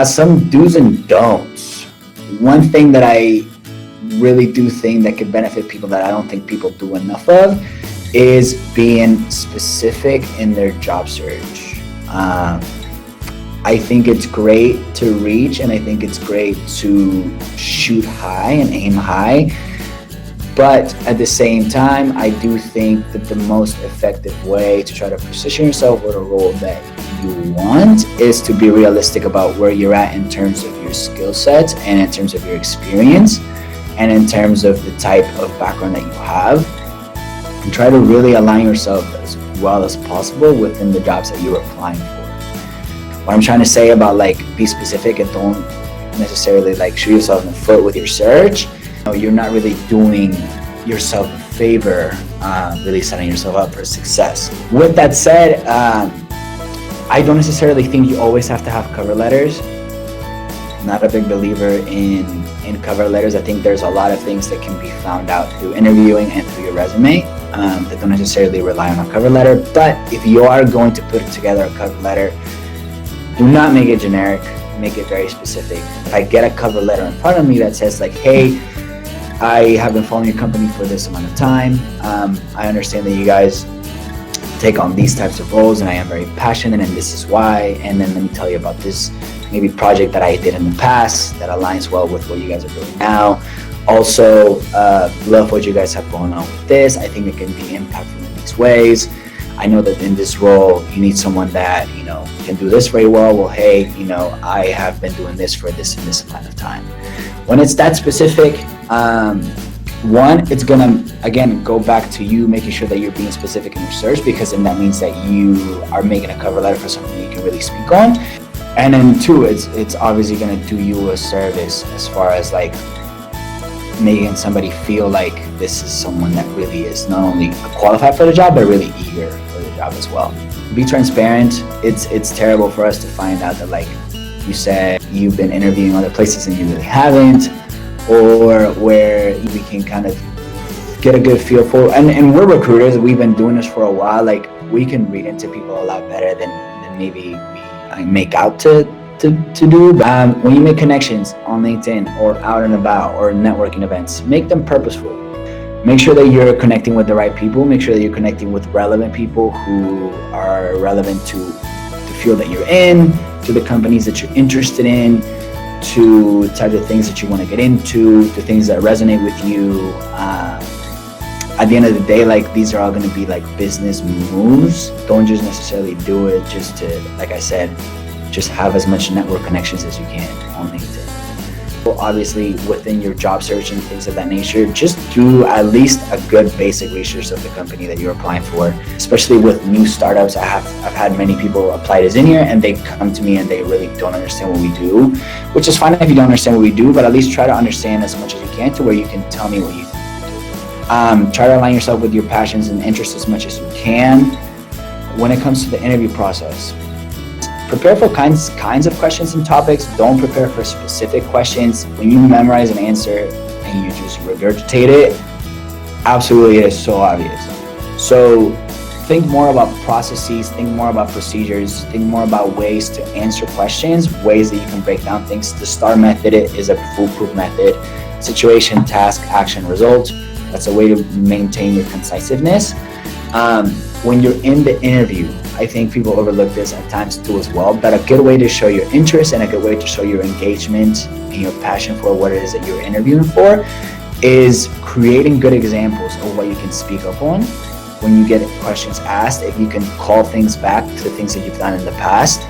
Some do's and don'ts. One thing that I really do think that could benefit people that I don't think people do enough of is being specific in their job search. I think it's great to reach, and I think it's great to shoot high and aim high. But at the same time, I do think that the most effective way to try to position yourself with a role that you want is to be realistic about where you're at in terms of your skill set and in terms of your experience and in terms of the type of background that you have, and try to really align yourself as well as possible within the jobs that you're applying for. What I'm trying to say about like be specific and don't necessarily like shoot yourself in the foot with your search. You're not really doing yourself a favor, really setting yourself up for success. With that said, I don't necessarily think you always have to have cover letters. Not a big believer in cover letters. I think there's a lot of things that can be found out through interviewing and through your resume that don't necessarily rely on a cover letter. But if you are going to put together a cover letter, do not make it generic, make it very specific. If I get a cover letter in front of me that says like, hey, I have been following your company for this amount of time. I understand that you guys take on these types of roles and I am very passionate and this is why. And then let me tell you about this maybe project that I did in the past that aligns well with what you guys are doing now. Also, love what you guys have going on with this. I think it can be impactful in these ways. I know that in this role, you need someone that, can do this very well. Well, hey, I have been doing this for this and this amount of time. When it's that specific, one, it's gonna, again, go back to you making sure that you're being specific in your search, because then that means that you are making a cover letter for something you can really speak on. And then two, it's obviously gonna do you a service as far as like making somebody feel like this is someone that really is not only qualified for the job, but really eager for the job as well. Be transparent. It's terrible for us to find out that like you said you've been interviewing other places and you really haven't, or where we can kind of get a good feel for, and we're recruiters, we've been doing this for a while, like we can read into people a lot better than maybe we make out to do. When you make connections on LinkedIn or out and about or networking events, make them purposeful. Make sure that you're connecting with the right people. Make sure that you're connecting with relevant people who are relevant to the field that you're in, to the companies that you're interested in, to types of things that you want to get into, to things that resonate with you. At the end of the day, like these are all going to be like business moves. Don't just necessarily do it just to, like I said, just have as much network connections as you can on LinkedIn. Well, obviously, within your job search and things of that nature, just do at least a good basic research of the company that you're applying for. Especially with new startups, I've had many people apply to Zinnier and they come to me and they really don't understand what we do, which is fine if you don't understand what we do, but at least try to understand as much as you can to where you can tell me what you think we do. Try to align yourself with your passions and interests as much as you can. When it comes to the interview process, prepare for kinds of questions and topics. Don't prepare for specific questions. When you memorize an answer and you just regurgitate it, absolutely it is so obvious. So think more about processes, think more about procedures, think more about ways to answer questions, ways that you can break down things. The STAR method is a foolproof method. Situation, task, action, result. That's a way to maintain your concisiveness. When you're in the interview, I think people overlook this at times too as well, but a good way to show your interest and a good way to show your engagement and your passion for what it is that you're interviewing for is creating good examples of what you can speak up on. When you get questions asked, if you can call things back to the things that you've done in the past,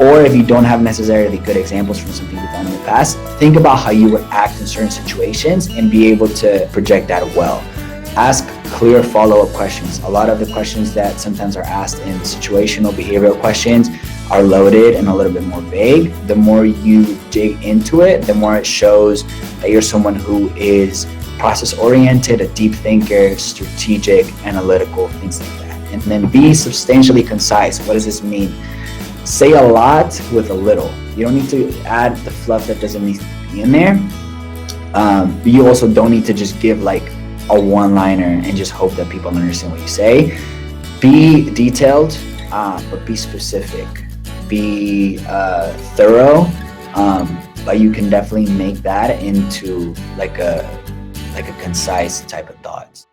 or if you don't have necessarily good examples from something you've done in the past, think about how you would act in certain situations and be able to project that well. Ask clear follow-up questions. A lot of the questions that sometimes are asked in situational behavioral questions are loaded and a little bit more vague. The more you dig into it, the more it shows that you're someone who is process-oriented, a deep thinker, strategic, analytical, things like that. And then be substantially concise. What does this mean? Say a lot with a little. You don't need to add the fluff that doesn't need to be in there. But you also don't need to just give like a one-liner and just hope that people understand what you say. Be detailed, but be specific. be thorough, but you can definitely make that into like a concise type of thoughts.